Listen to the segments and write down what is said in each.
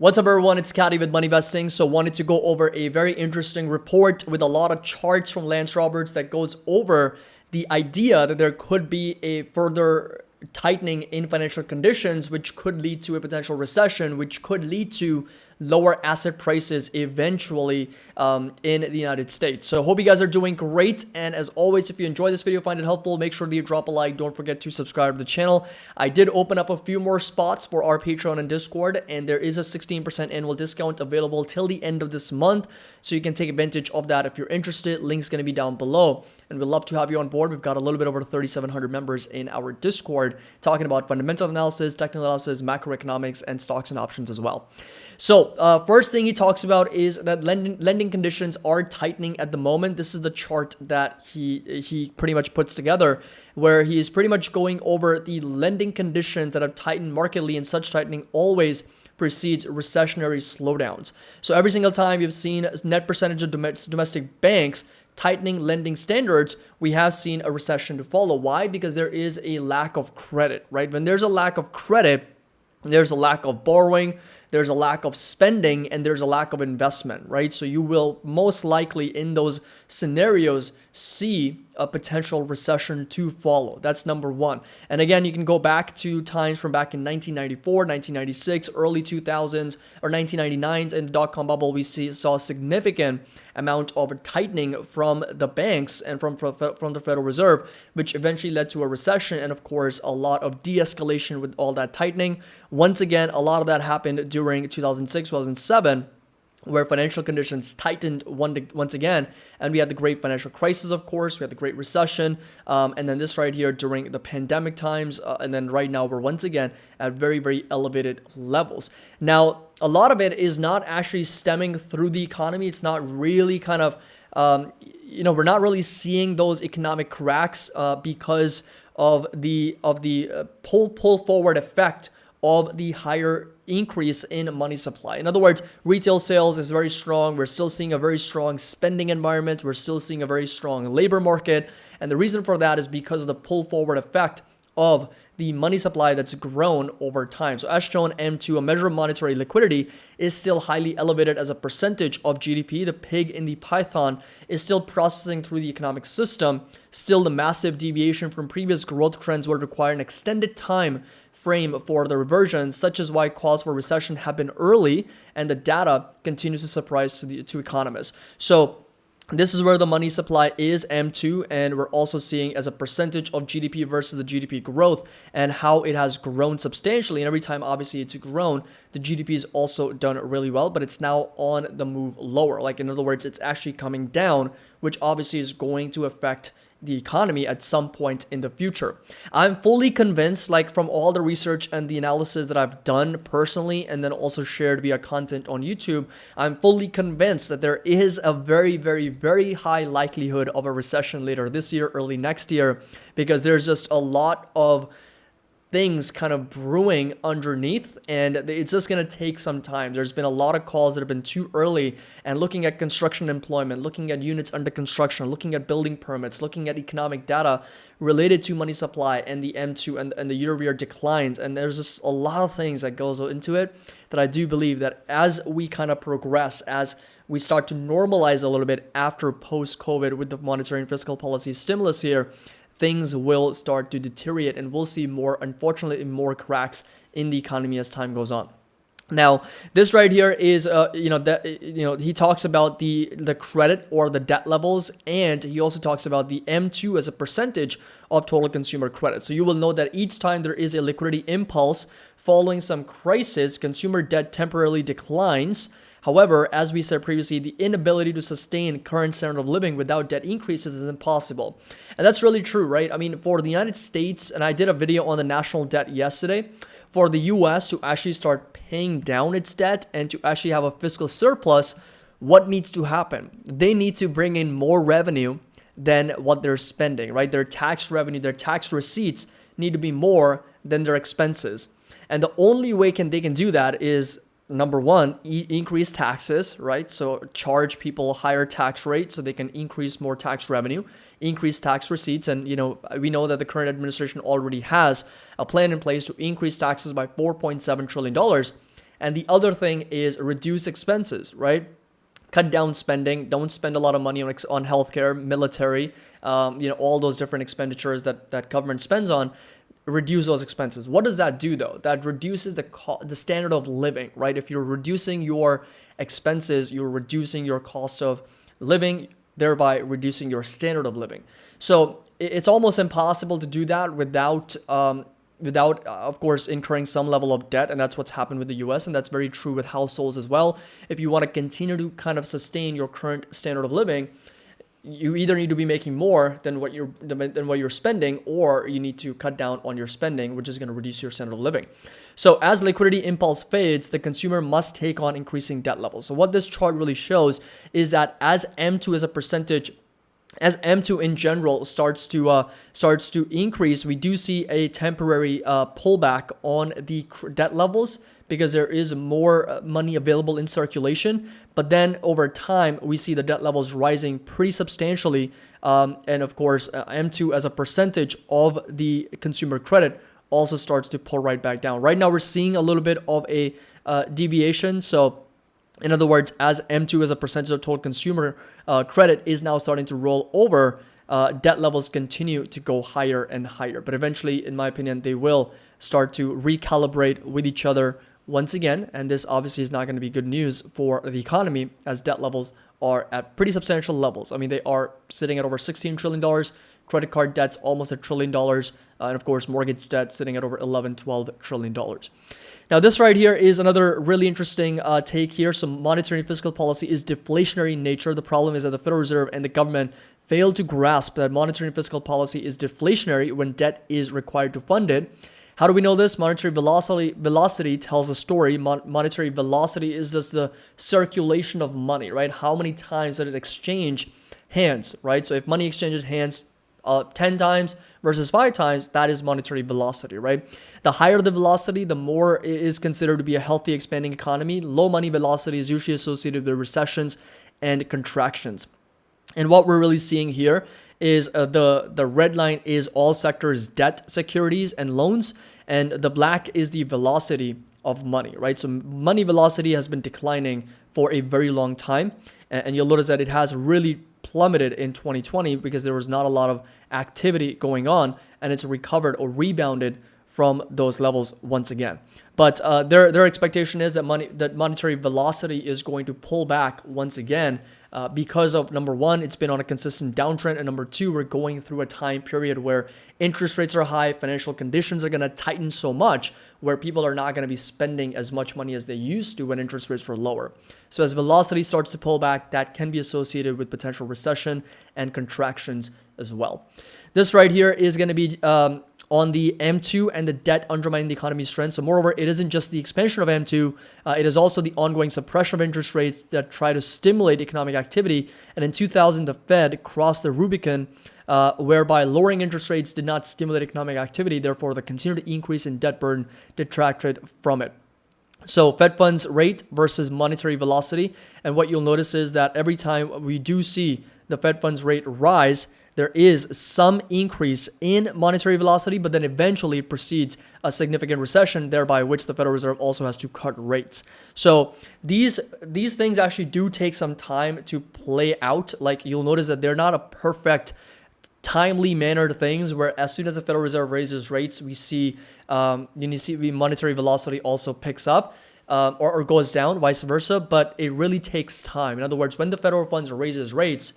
What's up, everyone? It's Caddy with Money Vesting. So wanted to go over a very interesting report with a lot of charts from Lance Roberts that goes over the idea that there could be a further tightening in financial conditions, which could lead to a potential recession, which could lead to lower asset prices eventually in the United States. So hope you guys are doing great. And as always, if you enjoy this video, find it helpful, make sure that you drop a like. Don't forget to subscribe to the channel. I did open up a few more spots for our Patreon and Discord, and there is a 16% annual discount available till the end of this month. So you can take advantage of that if you're interested. Link's going to be down below. And we'd love to have you on board. We've got a little bit over 3,700 members in our Discord talking about fundamental analysis, technical analysis, macroeconomics, and stocks and options as well. So first thing he talks about is that lending conditions are tightening at the moment. This is the chart that he pretty much puts together, where he is pretty much going over the lending conditions that have tightened markedly, and such tightening always precedes recessionary slowdowns. So every single time you've seen a net percentage of domestic banks tightening lending standards, we have seen a recession to follow. Why? Because there is a lack of credit, right? When there's a lack of credit, there's a lack of borrowing, there's a lack of spending, and there's a lack of investment, right? So you will most likely in those scenarios see a potential recession to follow. That's number one. And again, you can go back to times from back in 1994, 1996, early 2000s, or 1999s in the dot-com bubble. We saw a significant amount of tightening from the banks and from the Federal Reserve, which eventually led to a recession, and of course a lot of de-escalation with all that tightening. Once again, a lot of that happened during 2006, 2007, where financial conditions tightened once again, and we had the great financial crisis, of course, we had the great recession, and then this right here during the pandemic times, and then right now we're once again at very, very elevated levels. Now, a lot of it is not actually stemming through the economy. It's not really kind of, we're not really seeing those economic cracks because of the pull forward effect of the higher increase in money supply. In other words, retail sales is very strong. We're still seeing a very strong spending environment. We're still seeing a very strong labor market. And the reason for that is because of the pull forward effect of the money supply that's grown over time. So as shown, M2, a measure of monetary liquidity, is still highly elevated as a percentage of GDP. The pig in the python is still processing through the economic system. Still, the massive deviation from previous growth trends would require an extended time frame for the reversion, such as why calls for recession have been early, and the data continues to surprise to economists. So this is where the money supply is, M2, and we're also seeing as a percentage of GDP versus the GDP growth and how it has grown substantially. And every time, obviously, it's grown, the GDP is also done really well, but it's now on the move lower. Like, in other words, it's actually coming down, which obviously is going to affect the economy at some point in the future. I'm fully convinced, like from all the research and the analysis that I've done personally and then also shared via content on YouTube, I'm fully convinced that there is a very, very, very high likelihood of a recession later this year, early next year, because there's just a lot of things kind of brewing underneath, and it's just going to take some time. There's been a lot of calls that have been too early, and looking at construction employment, looking at units under construction, looking at building permits, looking at economic data related to money supply and the M2 and the year-over-year declines, and there's just a lot of things that goes into it that I do believe that as we kind of progress, as we start to normalize a little bit after post-COVID with the monetary and fiscal policy stimulus here, things will start to deteriorate, and we'll see more, unfortunately, more cracks in the economy as time goes on. Now, this right here is, he talks about the credit or the debt levels, and he also talks about the M2 as a percentage of total consumer credit. So you will know that each time there is a liquidity impulse following some crisis, consumer debt temporarily declines. However, as we said previously, the inability to sustain current standard of living without debt increases is impossible. And that's really true, right? I mean, for the United States, and I did a video on the national debt yesterday, for the US to actually start paying down its debt and to actually have a fiscal surplus, what needs to happen? They need to bring in more revenue than what they're spending, right? Their tax revenue, their tax receipts need to be more than their expenses. And the only way they can do that is, number one, increase taxes, right? So charge people a higher tax rate so they can increase more tax revenue, increase tax receipts. And, we know that the current administration already has a plan in place to increase taxes by $4.7 trillion. And the other thing is reduce expenses, right? Cut down spending. Don't spend a lot of money on healthcare, military, all those different expenditures that government spends on. Reduce those expenses. What does that do though? That reduces the standard of living, right? If you're reducing your expenses, you're reducing your cost of living, thereby reducing your standard of living. So it's almost impossible to do that without of course, incurring some level of debt. And that's what's happened with the US. And that's very true with households as well. If you want to continue to kind of sustain your current standard of living, you either need to be making more than what you're spending, or you need to cut down on your spending, which is going to reduce your standard of living. So as liquidity impulse fades, the consumer must take on increasing debt levels. So what this chart really shows is that as M2 as a percentage, as M2 in general starts to increase, we do see a temporary pullback on the debt levels, because there is more money available in circulation. But then over time, we see the debt levels rising pretty substantially. And of course, M2 as a percentage of the consumer credit also starts to pull right back down. Right now, we're seeing a little bit of a deviation. So in other words, as M2 as a percentage of total consumer credit is now starting to roll over, debt levels continue to go higher and higher. But eventually, in my opinion, they will start to recalibrate with each other once again. And this obviously is not going to be good news for the economy, as debt levels are at pretty substantial levels. I mean, they are sitting at over $16 trillion, credit card debt's almost $1 trillion, and of course, mortgage debt sitting at over $11-12 trillion. Now, this right here is another really interesting take here. So monetary and fiscal policy is deflationary in nature. The problem is that the Federal Reserve and the government fail to grasp that monetary and fiscal policy is deflationary when debt is required to fund it. How do we know this? Monetary velocity tells a story. Monetary velocity is just the circulation of money, right? How many times did it exchange hands, right? So if money exchanges hands 10 times versus 5 times, that is monetary velocity, right? The higher the velocity, the more it is considered to be a healthy expanding economy. Low money velocity is usually associated with recessions and contractions. And what we're really seeing here is the red line is all sectors, debt, securities, and loans. And the black is the velocity of money, right? So money velocity has been declining for a very long time. And you'll notice that it has really plummeted in 2020 because there was not a lot of activity going on, and it's recovered or rebounded from those levels once again. But their expectation is that monetary velocity is going to pull back once again because of, number one, it's been on a consistent downtrend, and number two, we're going through a time period where interest rates are high, financial conditions are going to tighten so much where people are not going to be spending as much money as they used to when interest rates were lower. So as velocity starts to pull back, that can be associated with potential recession and contractions as well. This right here is going to be on the M2 and the debt undermining the economy's strength. So moreover, it isn't just the expansion of M2, it is also the ongoing suppression of interest rates that try to stimulate economic activity. And in 2000, the Fed crossed the Rubicon, whereby lowering interest rates did not stimulate economic activity. Therefore, the continued increase in debt burden detracted from it. So Fed funds rate versus monetary velocity. And what you'll notice is that every time we do see the Fed funds rate rise, there is some increase in monetary velocity, but then eventually it precedes a significant recession, thereby which the Federal Reserve also has to cut rates. So these things actually do take some time to play out. Like, you'll notice that they're not a perfect, timely mannered things where as soon as the Federal Reserve raises rates, we see monetary velocity also picks up or goes down, vice versa. But it really takes time. In other words, when the federal funds raises rates,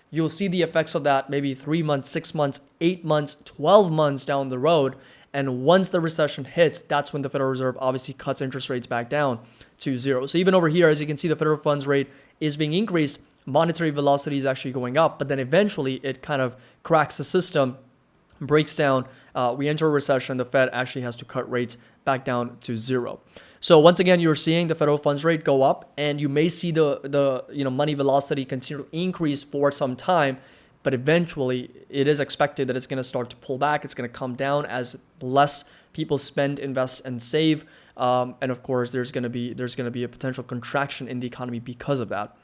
you'll see the effects of that maybe 3 months, 6 months, 8 months, 12 months down the road. And once the recession hits, that's when the Federal Reserve obviously cuts interest rates back down to zero. So even over here, as you can see, the federal funds rate is being increased. Monetary velocity is actually going up, but then eventually it kind of cracks the system, breaks down. We enter a recession. The Fed actually has to cut rates back down to zero. So once again, you're seeing the federal funds rate go up, and you may see the money velocity continue to increase for some time, but eventually it is expected that it's going to start to pull back. It's going to come down as less people spend, invest, and save. And of course, there's gonna be a potential contraction in the economy because of that.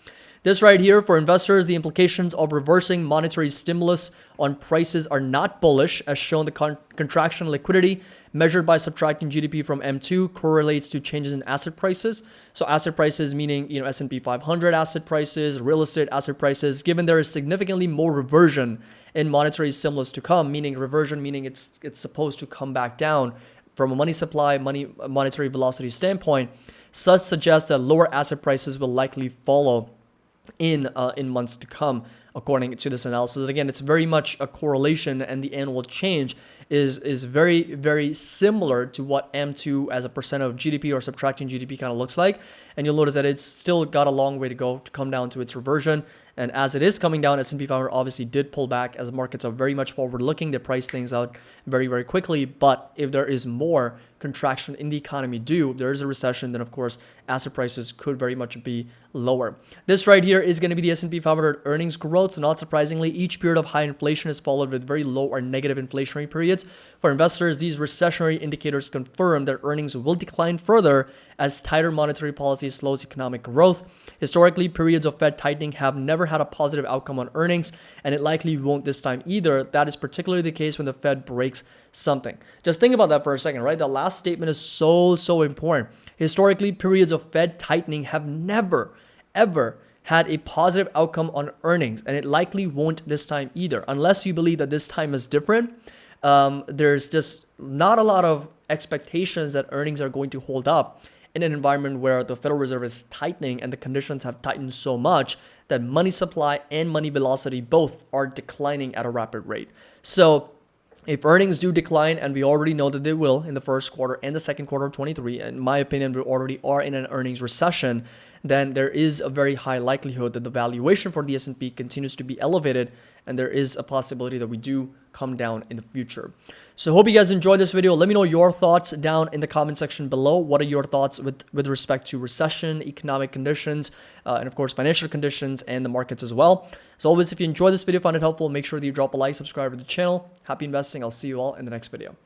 This right here, for investors, the implications of reversing monetary stimulus on prices are not bullish, as shown the contraction liquidity measured by subtracting GDP from M2 correlates to changes in asset prices. So asset prices meaning, S&P 500 asset prices, real estate asset prices, given there is significantly more reversion in monetary stimulus to come, meaning reversion meaning it's supposed to come back down from a money supply, monetary velocity standpoint. Such suggests that lower asset prices will likely follow in months to come, according to this analysis. Again, it's very much a correlation, and the annual change is very, very similar to what M2 as a percent of GDP or subtracting GDP kind of looks like. And you'll notice that it's still got a long way to go to come down to its reversion. And as it is coming down, S&P 500 obviously did pull back, as markets are very much forward-looking. They price things out very, very quickly. But if there is more contraction in the economy due, there is a recession, then of course asset prices could very much be lower. This right here is going to be the S&P 500 earnings growth. So not surprisingly, each period of high inflation is followed with very low or negative inflationary periods. For investors, these recessionary indicators confirm that earnings will decline further as tighter monetary policy slows economic growth. Historically, periods of Fed tightening have never had a positive outcome on earnings, and it likely won't this time either. That is particularly the case when the Fed breaks something. Just think about that for a second, right? The last statement is so important. Historically, periods of Fed tightening have never, ever had a positive outcome on earnings, and it likely won't this time either. Unless you believe that this time is different, there's just not a lot of expectations that earnings are going to hold up in an environment where the Federal Reserve is tightening and the conditions have tightened so much that money supply and money velocity both are declining at a rapid rate. So if earnings do decline, and we already know that they will in the first quarter and the second quarter of 23, in my opinion, we already are in an earnings recession, then there is a very high likelihood that the valuation for the S&P continues to be elevated, and there is a possibility that we do come down in the future. So hope you guys enjoyed this video. Let me know your thoughts down in the comment section below. What are your thoughts with respect to recession, economic conditions, and of course financial conditions and the markets as well. As always, if you enjoyed this video, found it helpful, make sure that you drop a like, subscribe to the channel. Happy investing. I'll see you all in the next video.